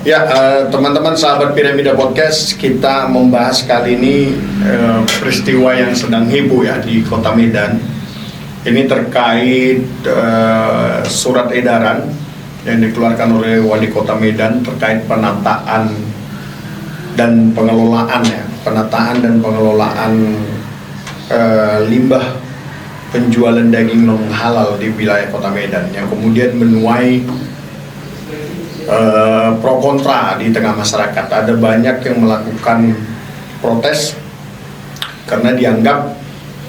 Ya, teman-teman sahabat Piramida Podcast, kita membahas kali ini peristiwa yang sedang heboh ya di Kota Medan. Ini terkait surat edaran yang dikeluarkan oleh Wali Kota Medan terkait penataan dan pengelolaan limbah penjualan daging non halal di wilayah Kota Medan, yang kemudian menuai pro kontra di tengah masyarakat. Ada banyak yang melakukan protes karena dianggap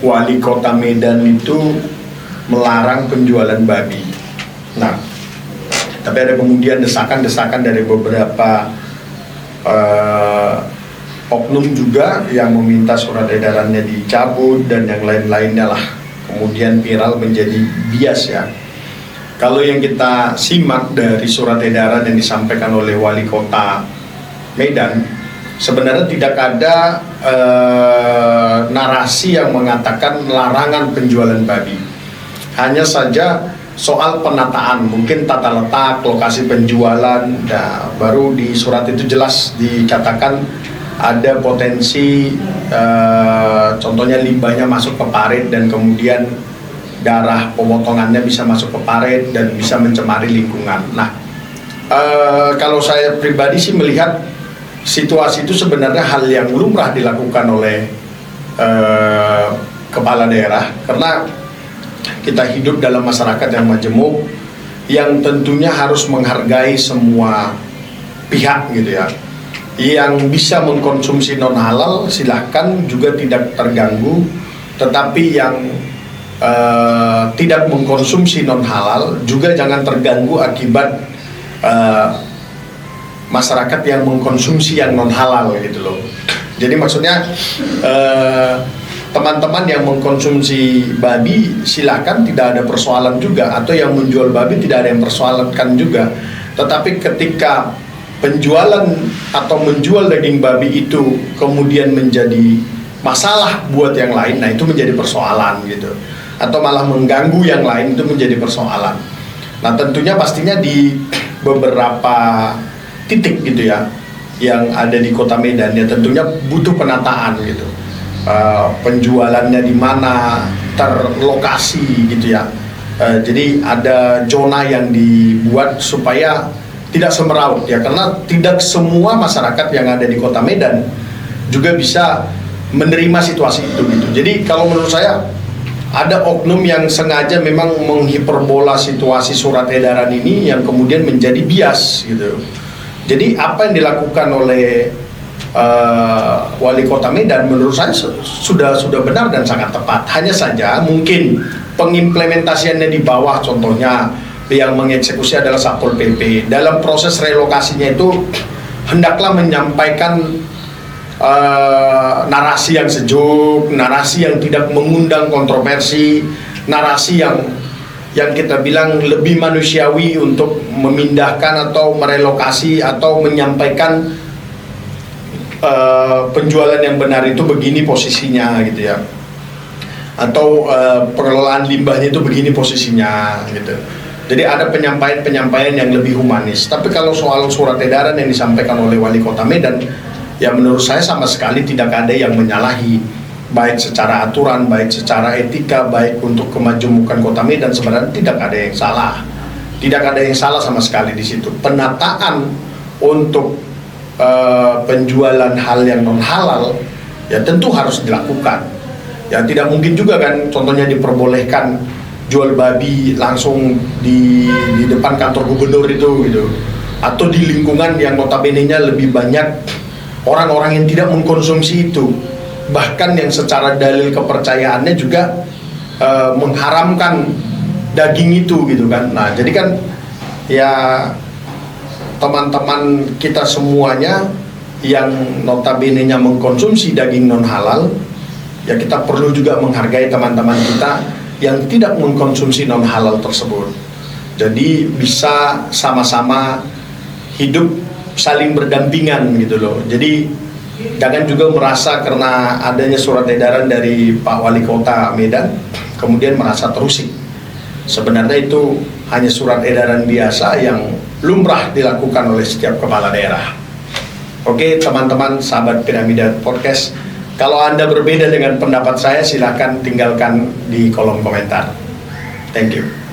Wali Kota Medan itu melarang penjualan babi. Nah, tapi ada kemudian desakan-desakan dari beberapa oknum juga yang meminta surat edarannya dicabut dan yang lain-lainnya lah. Kemudian viral menjadi bias ya. Kalau yang kita simak dari surat edaran yang disampaikan oleh Wali Kota Medan, sebenarnya tidak ada narasi yang mengatakan larangan penjualan babi. Hanya saja soal penataan, mungkin tata letak, lokasi penjualan. Nah, baru di surat itu jelas dikatakan ada potensi, contohnya limbahnya masuk ke parit dan kemudian darah pemotongannya bisa masuk ke parit dan bisa mencemari lingkungan. Nah, kalau saya pribadi sih melihat situasi itu sebenarnya hal yang lumrah dilakukan oleh kepala daerah, karena kita hidup dalam masyarakat yang majemuk, yang tentunya harus menghargai semua pihak gitu ya. Yang bisa mengkonsumsi non halal silahkan, juga tidak terganggu, tetapi yang tidak mengkonsumsi non halal juga jangan terganggu akibat masyarakat yang mengkonsumsi yang non halal gitu loh. Jadi maksudnya teman-teman yang mengkonsumsi babi silahkan, tidak ada persoalan juga, atau yang menjual babi tidak ada yang persoalankan juga. Tetapi ketika penjualan atau menjual daging babi itu kemudian menjadi masalah buat yang lain, nah itu menjadi persoalan gitu. Atau malah mengganggu yang lain, itu menjadi persoalan. Nah, tentunya pastinya di beberapa titik gitu ya yang ada di Kota Medan ya tentunya butuh penataan gitu. Penjualannya di mana, terlokasi gitu ya. Jadi ada zona yang dibuat supaya tidak semeraut ya, karena tidak semua masyarakat yang ada di Kota Medan juga bisa menerima situasi itu gitu. Jadi kalau menurut saya ada oknum yang sengaja memang menghiperbola situasi surat edaran ini yang kemudian menjadi bias gitu. Jadi apa yang dilakukan oleh Wali Kota Medan menurut saya sudah benar dan sangat tepat. Hanya saja mungkin pengimplementasiannya di bawah, contohnya yang mengeksekusi adalah Satpol PP. Dalam proses relokasinya itu hendaklah menyampaikan narasi yang sejuk, narasi yang tidak mengundang kontroversi, narasi yang kita bilang lebih manusiawi untuk memindahkan atau merelokasi atau menyampaikan penjualan yang benar itu begini posisinya gitu ya, atau pengelolaan limbahnya itu begini posisinya gitu. Jadi ada penyampaian yang lebih humanis. Tapi kalau soal surat edaran yang disampaikan oleh Wali Kota Medan, ya menurut saya sama sekali tidak ada yang menyalahi, baik secara aturan, baik secara etika, baik untuk kemajemukan Kota Medan. Sebenarnya tidak ada yang salah, tidak ada yang salah sama sekali di situ. Penataan untuk penjualan hal yang non halal ya tentu harus dilakukan. Ya tidak mungkin juga kan, contohnya diperbolehkan jual babi langsung di depan kantor gubernur itu gitu, atau di lingkungan yang notabene-nya lebih banyak orang-orang yang tidak mengkonsumsi itu, bahkan yang secara dalil kepercayaannya juga mengharamkan daging itu gitu kan. Nah jadi kan ya teman-teman kita semuanya yang notabene-nya mengkonsumsi daging non halal, ya kita perlu juga menghargai teman-teman kita yang tidak mengkonsumsi non halal tersebut. Jadi bisa sama-sama hidup saling berdampingan gitu loh. Jadi jangan juga merasa karena adanya surat edaran dari Pak Wali Kota Medan kemudian merasa terusik. Sebenarnya itu hanya surat edaran biasa yang lumrah dilakukan oleh setiap kepala daerah. Oke, teman-teman sahabat Piramida Podcast, kalau Anda berbeda dengan pendapat saya, silakan tinggalkan di kolom komentar. Thank you.